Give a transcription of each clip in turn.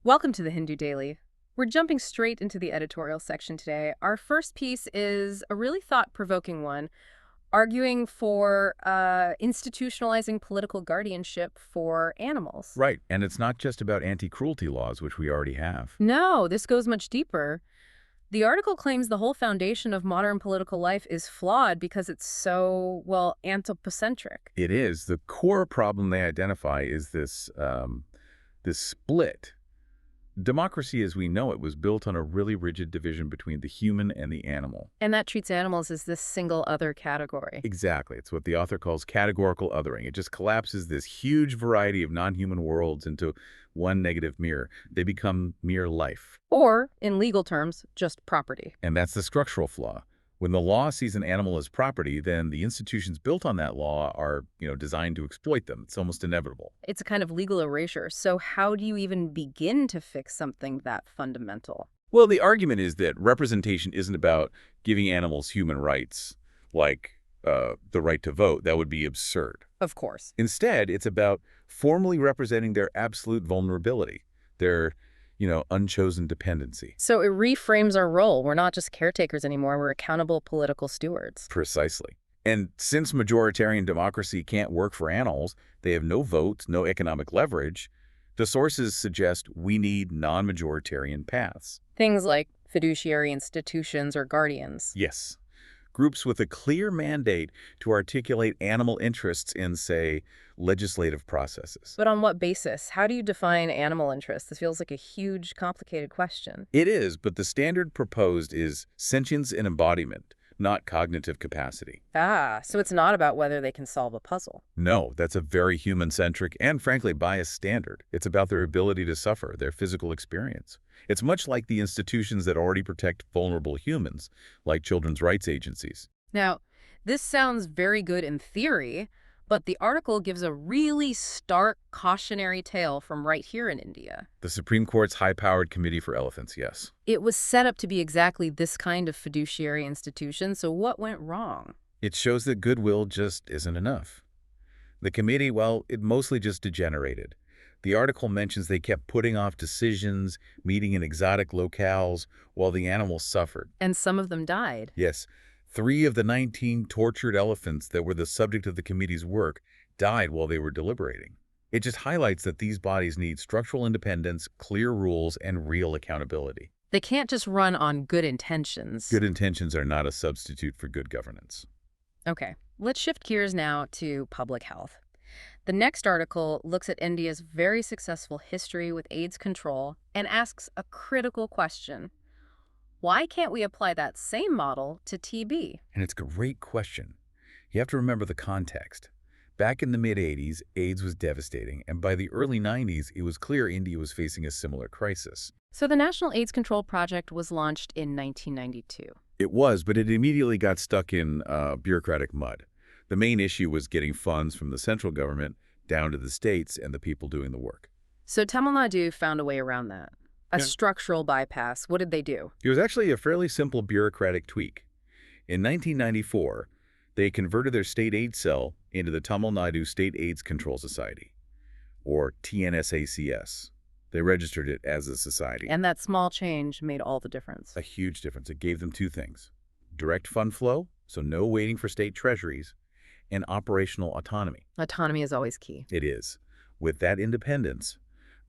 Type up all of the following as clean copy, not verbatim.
Welcome to the Hindu Daily. We're jumping straight into the editorial section today. Our first piece is a really thought-provoking one, arguing for institutionalizing political guardianship for animals. Right, and it's not just about anti-cruelty laws, which we already have. No, this goes much deeper. The article claims the whole foundation of modern political life is flawed because it's so, well, anthropocentric. It is. The core problem they identify is this split. Democracy as we know it was built on a really rigid division between the human and the animal. And that treats animals as this single other category. Exactly. It's what the author calls categorical othering. It just collapses this huge variety of non-human worlds into one negative mirror. They become mere life. Or, in legal terms, just property. And that's the structural flaw. When the law sees an animal as property, then the institutions built on that law are, designed to exploit them. It's almost inevitable. It's a kind of legal erasure. So how do you even begin to fix something that fundamental? Well, the argument is that representation isn't about giving animals human rights, like the right to vote. That would be absurd. Of course. Instead, it's about formally representing their absolute vulnerability, their unchosen dependency. So it reframes our role. We're not just caretakers anymore. We're accountable political stewards. Precisely. And since majoritarian democracy can't work for animals, they have no votes, no economic leverage, the sources suggest we need non-majoritarian paths. Things like fiduciary institutions or guardians. Yes. Groups with a clear mandate to articulate animal interests in, say, legislative processes. But on what basis? How do you define animal interests? This feels like a huge, complicated question. It is, but the standard proposed is sentience and embodiment, not cognitive capacity. Ah, so it's not about whether they can solve a puzzle. No, that's a very human-centric and, frankly, biased standard. It's about their ability to suffer, their physical experience. It's much like the institutions that already protect vulnerable humans, like children's rights agencies. Now, this sounds very good in theory, but the article gives a really stark cautionary tale from right here in India. The Supreme Court's high-powered committee for elephants, yes. It was set up to be exactly this kind of fiduciary institution, so what went wrong? It shows that goodwill just isn't enough. The committee, well, it mostly just degenerated. The article mentions they kept putting off decisions, meeting in exotic locales, while the animals suffered. And some of them died. Yes, 3 of the 19 tortured elephants that were the subject of the committee's work died while they were deliberating. It just highlights that these bodies need structural independence, clear rules, and real accountability. They can't just run on good intentions. Good intentions are not a substitute for good governance. Okay, let's shift gears now to public health. The next article looks at India's very successful history with AIDS control and asks a critical question. Why can't we apply that same model to TB? And it's a great question. You have to remember the context. Back in the mid-'80s, AIDS was devastating, and by the early '90s, it was clear India was facing a similar crisis. So the National AIDS Control Project was launched in 1992. It was, but it immediately got stuck in bureaucratic mud. The main issue was getting funds from the central government down to the states and the people doing the work. So Tamil Nadu found a way around that. A structural bypass. What did they do? It was actually a fairly simple bureaucratic tweak. In 1994, they converted their state AIDS cell into the Tamil Nadu State AIDS Control Society, or TNSACS. They registered it as a society. And that small change made all the difference. A huge difference. It gave them 2 things. Direct fund flow, so no waiting for state treasuries, and operational autonomy. Autonomy is always key. It is. With that independence,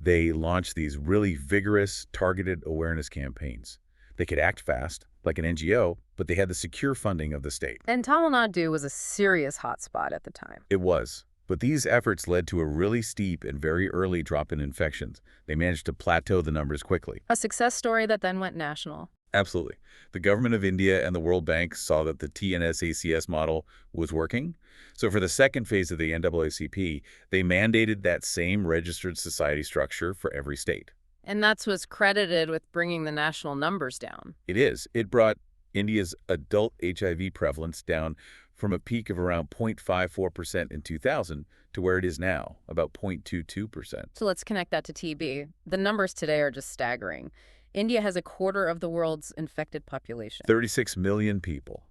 they launched these really vigorous, targeted awareness campaigns. They could act fast, like an NGO, but they had the secure funding of the state. And Tamil Nadu was a serious hotspot at the time. It was. But these efforts led to a really steep and very early drop in infections. They managed to plateau the numbers quickly. A success story that then went national. Absolutely. The government of India and the World Bank saw that the TNSACS model was working. So for the second phase of the NAACP, they mandated that same registered society structure for every state. And that's what's credited with bringing the national numbers down. It is. It brought India's adult HIV prevalence down from a peak of around 0.54% in 2000 to where it is now, about 0.22%. So let's connect that to TB. The numbers today are just staggering. India has a quarter of the world's infected population. 36 million people.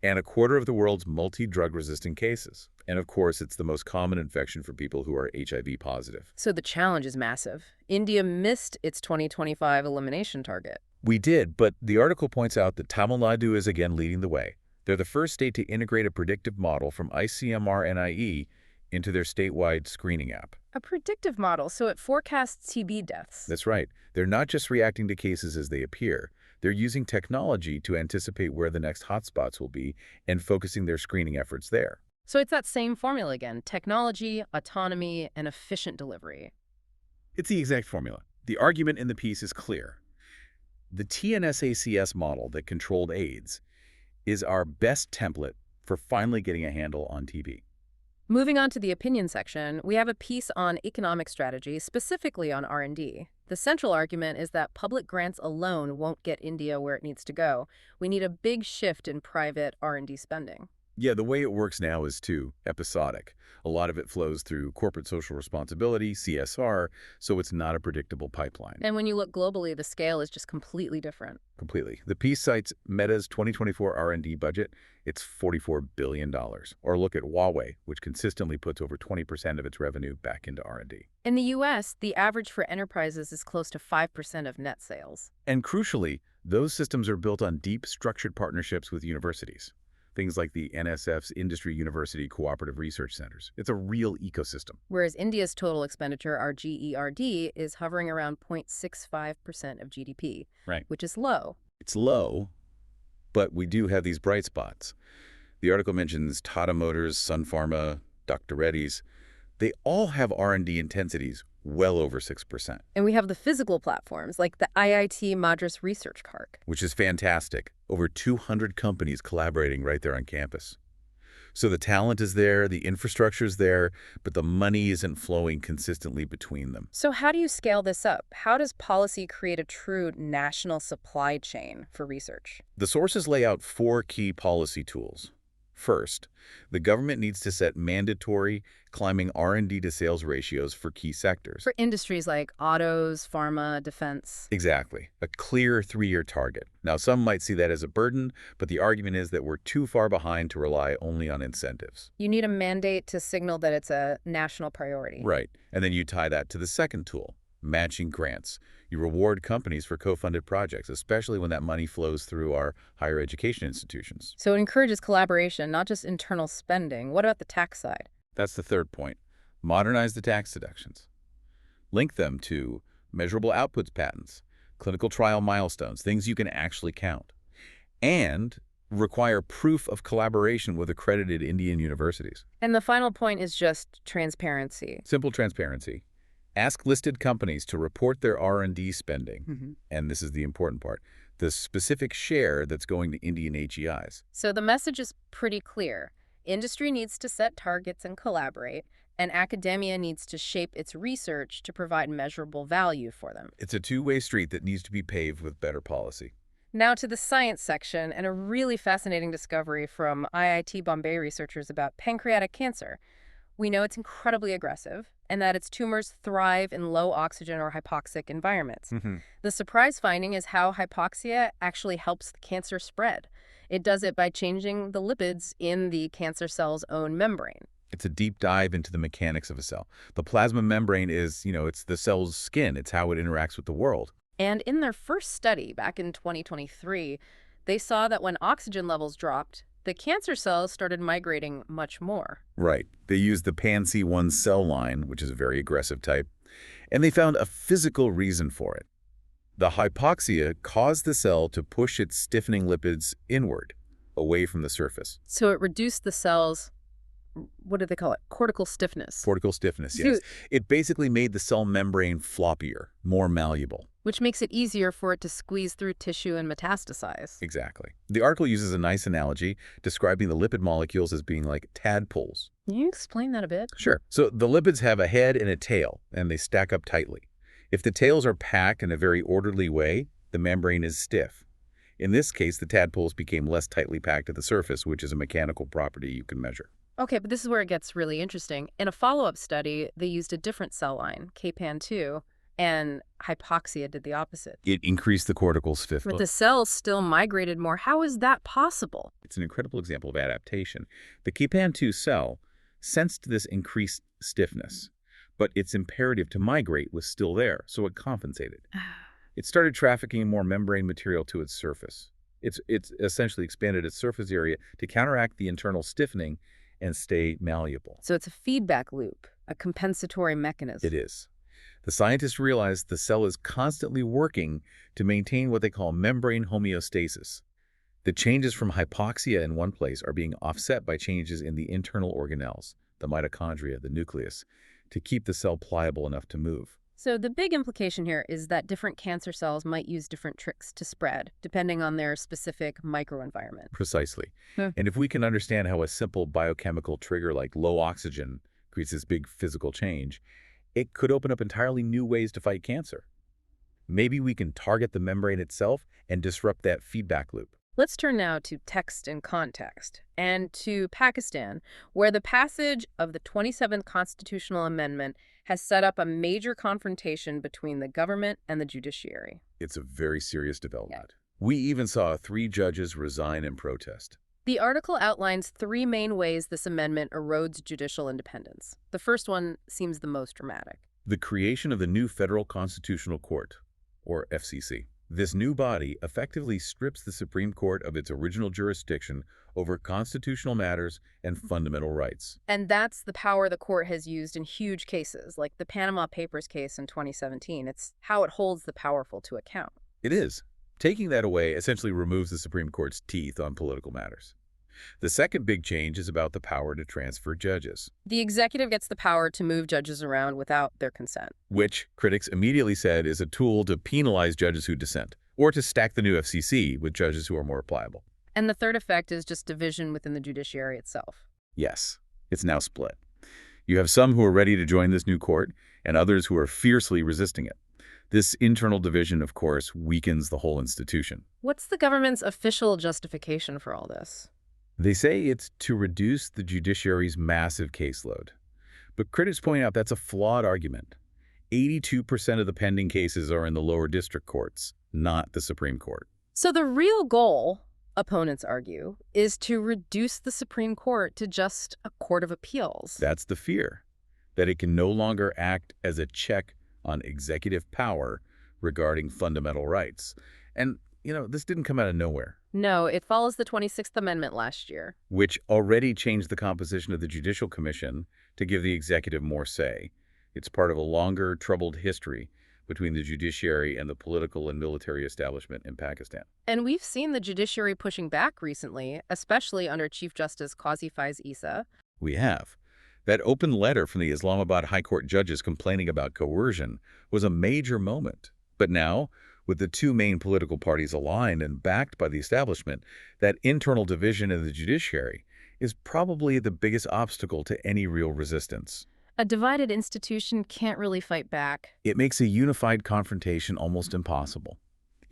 and a quarter of the world's multi-drug-resistant cases. And of course, it's the most common infection for people who are HIV positive. So the challenge is massive. India missed its 2025 elimination target. We did, but the article points out that Tamil Nadu is again leading the way. They're the first state to integrate a predictive model from ICMR-NIE into their statewide screening app. A predictive model, so it forecasts TB deaths. That's right. They're not just reacting to cases as they appear. They're using technology to anticipate where the next hotspots will be and focusing their screening efforts there. So it's that same formula again: technology, autonomy, and efficient delivery. It's the exact formula. The argument in the piece is clear. The TNSACS model that controlled AIDS is our best template for finally getting a handle on TB. Moving on to the opinion section, we have a piece on economic strategy, specifically on R&D. The central argument is that public grants alone won't get India where it needs to go. We need a big shift in private R&D spending. Yeah, the way it works now is too episodic. A lot of it flows through corporate social responsibility, CSR, so it's not a predictable pipeline. And when you look globally, the scale is just completely different. Completely. The piece cites Meta's 2024 R&D budget. It's $44 billion. Or look at Huawei, which consistently puts over 20% of its revenue back into R&D. In the U.S., the average for enterprises is close to 5% of net sales. And crucially, those systems are built on deep, structured partnerships with universities. Things like the NSF's Industry University Cooperative Research Centers. It's a real ecosystem. Whereas India's total expenditure, our GERD, is hovering around 0.65% of GDP, Right. which is low. It's low, but we do have these bright spots. The article mentions Tata Motors, Sun Pharma, Dr. Reddy's. They all have R&D intensities well over 6%. And we have the physical platforms, like the IIT Madras Research Park. Which is fantastic. Over 200 companies collaborating right there on campus. So the talent is there, the infrastructure is there, but the money isn't flowing consistently between them. So how do you scale this up? How does policy create a true national supply chain for research? The sources lay out 4 key policy tools. First, the government needs to set mandatory climbing R&D to sales ratios for key sectors. For industries like autos, pharma, defense. Exactly. A clear 3-year target. Now, some might see that as a burden, but the argument is that we're too far behind to rely only on incentives. You need a mandate to signal that it's a national priority. Right. And then you tie that to the second tool, matching grants. You reward companies for co-funded projects, especially when that money flows through our higher education institutions. So it encourages collaboration, not just internal spending. What about the tax side? That's the third point. Modernize the tax deductions. Link them to measurable outputs patents, clinical trial milestones, things you can actually count. And require proof of collaboration with accredited Indian universities. And the final point is just transparency. Simple transparency. Ask listed companies to report their R&D spending, and this is the important part, the specific share that's going to Indian HEIs. So the message is pretty clear. Industry needs to set targets and collaborate, and academia needs to shape its research to provide measurable value for them. It's a two-way street that needs to be paved with better policy. Now to the science section, and a really fascinating discovery from IIT Bombay researchers about pancreatic cancer. We know it's incredibly aggressive, and that its tumors thrive in low oxygen or hypoxic environments. The surprise finding is how hypoxia actually helps the cancer spread. It does it by changing the lipids in the cancer cell's own membrane. It's a deep dive into the mechanics of a cell. The plasma membrane is, it's the cell's skin. It's how it interacts with the world. And in their first study back in 2023, they saw that when oxygen levels dropped, the cancer cells started migrating much more. Right. They used the PanC1 cell line, which is a very aggressive type, and they found a physical reason for it. The hypoxia caused the cell to push its stiffening lipids inward, away from the surface. So it reduced the cell's, what do they call it? Cortical stiffness. Cortical stiffness, yes. It basically made the cell membrane floppier, more malleable. Which makes it easier for it to squeeze through tissue and metastasize. Exactly. The article uses a nice analogy describing the lipid molecules as being like tadpoles. Can you explain that a bit? Sure. So the lipids have a head and a tail, and they stack up tightly. If the tails are packed in a very orderly way, the membrane is stiff. In this case, the tadpoles became less tightly packed at the surface, which is a mechanical property you can measure. Okay, but this is where it gets really interesting. In a follow-up study, they used a different cell line, KPAN2, And hypoxia did the opposite. It increased the cortical stiffness. But the cells still migrated more. How is that possible? It's an incredible example of adaptation. The KPAN2 cell sensed this increased stiffness, but its imperative to migrate was still there, so it compensated. It started trafficking more membrane material to its surface. It's essentially expanded its surface area to counteract the internal stiffening and stay malleable. So it's a feedback loop, a compensatory mechanism. It is. The scientists realized the cell is constantly working to maintain what they call membrane homeostasis. The changes from hypoxia in one place are being offset by changes in the internal organelles, the mitochondria, the nucleus, to keep the cell pliable enough to move. So the big implication here is that different cancer cells might use different tricks to spread, depending on their specific microenvironment. Precisely. And if we can understand how a simple biochemical trigger like low oxygen creates this big physical change, it could open up entirely new ways to fight cancer. Maybe we can target the membrane itself and disrupt that feedback loop. Let's turn now to text and context, and to Pakistan, where the passage of the 27th Constitutional Amendment has set up a major confrontation between the government and the judiciary. It's a very serious development. We even saw 3 judges resign in protest. The article outlines 3 main ways this amendment erodes judicial independence. The first one seems the most dramatic. The creation of the new Federal Constitutional Court, or FCC. This new body effectively strips the Supreme Court of its original jurisdiction over constitutional matters and fundamental rights. And that's the power the court has used in huge cases, like the Panama Papers case in 2017. It's how it holds the powerful to account. It is. Taking that away essentially removes the Supreme Court's teeth on political matters. The second big change is about the power to transfer judges. The executive gets the power to move judges around without their consent. Which, critics immediately said, is a tool to penalize judges who dissent, or to stack the new FCC with judges who are more pliable. And the third effect is just division within the judiciary itself. Yes, it's now split. You have some who are ready to join this new court, and others who are fiercely resisting it. This internal division, of course, weakens the whole institution. What's the government's official justification for all this? They say it's to reduce the judiciary's massive caseload. But critics point out that's a flawed argument. 82% of the pending cases are in the lower district courts, not the Supreme Court. So the real goal, opponents argue, is to reduce the Supreme Court to just a court of appeals. That's the fear, that it can no longer act as a check on executive power regarding fundamental rights. And, this didn't come out of nowhere. No, it follows the 26th Amendment last year, which already changed the composition of the Judicial Commission to give the executive more say. It's part of a longer, troubled history between the judiciary and the political and military establishment in Pakistan. And we've seen the judiciary pushing back recently, especially under Chief Justice Qazi Faiz Issa. We have. That open letter from the Islamabad High Court judges complaining about coercion was a major moment. But now, with the 2 main political parties aligned and backed by the establishment, that internal division in the judiciary is probably the biggest obstacle to any real resistance. A divided institution can't really fight back. It makes a unified confrontation almost impossible.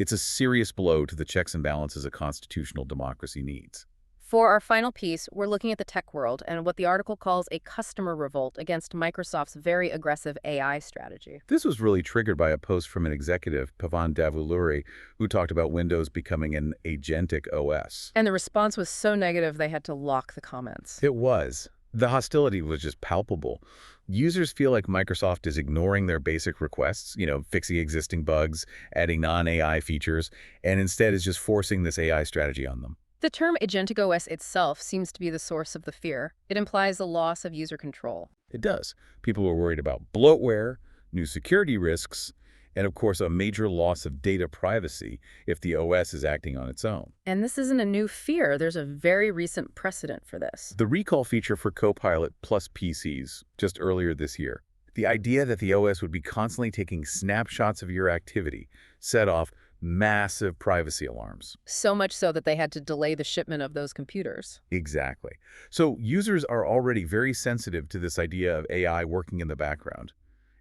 It's a serious blow to the checks and balances a constitutional democracy needs. For our final piece, we're looking at the tech world and what the article calls a customer revolt against Microsoft's very aggressive AI strategy. This was really triggered by a post from an executive, Pavan Davuluri, who talked about Windows becoming an agentic OS. And the response was so negative they had to lock the comments. It was. The hostility was just palpable. Users feel like Microsoft is ignoring their basic requests, fixing existing bugs, adding non-AI features, and instead is just forcing this AI strategy on them. The term agentic OS itself seems to be the source of the fear. It implies a loss of user control. It does. People are worried about bloatware, new security risks, and of course a major loss of data privacy if the OS is acting on its own. And this isn't a new fear. There's a very recent precedent for this. The recall feature for Copilot plus PCs just earlier this year. The idea that the OS would be constantly taking snapshots of your activity set off massive privacy alarms. So much so that they had to delay the shipment of those computers. Exactly. So users are already very sensitive to this idea of AI working in the background.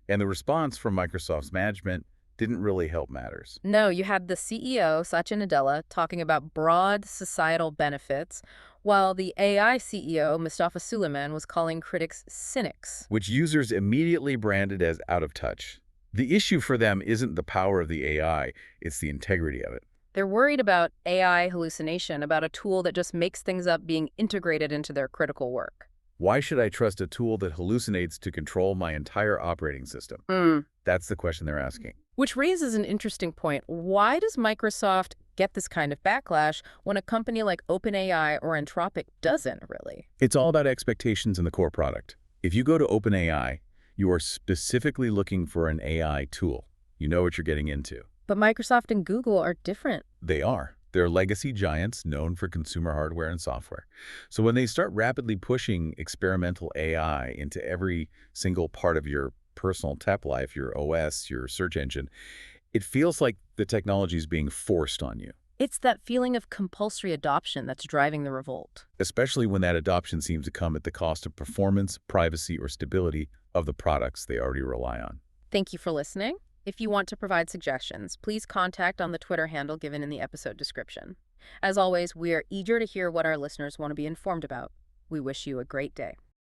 And the response from Microsoft's management didn't really help matters. No, you had the CEO, Satya Nadella, talking about broad societal benefits, while the AI CEO, Mustafa Suleyman, was calling critics cynics. Which users immediately branded as out of touch. The issue for them isn't the power of the AI, it's the integrity of it. They're worried about AI hallucination, about a tool that just makes things up being integrated into their critical work. Why should I trust a tool that hallucinates to control my entire operating system? That's the question they're asking. Which raises an interesting point. Why does Microsoft get this kind of backlash when a company like OpenAI or Anthropic doesn't really? It's all about expectations in the core product. If you go to OpenAI, you are specifically looking for an AI tool. You know what you're getting into. But Microsoft and Google are different. They are. They're legacy giants known for consumer hardware and software. So when they start rapidly pushing experimental AI into every single part of your personal tech life, your OS, your search engine, it feels like the technology is being forced on you, It's that feeling of compulsory adoption that's driving the revolt. especially when that adoption seems to come at the cost of performance, privacy, or stability of the products they already rely on. Thank you for listening. If you want to provide suggestions, please contact on the Twitter handle given in the episode description. As always, we are eager to hear what our listeners want to be informed about. We wish you a great day.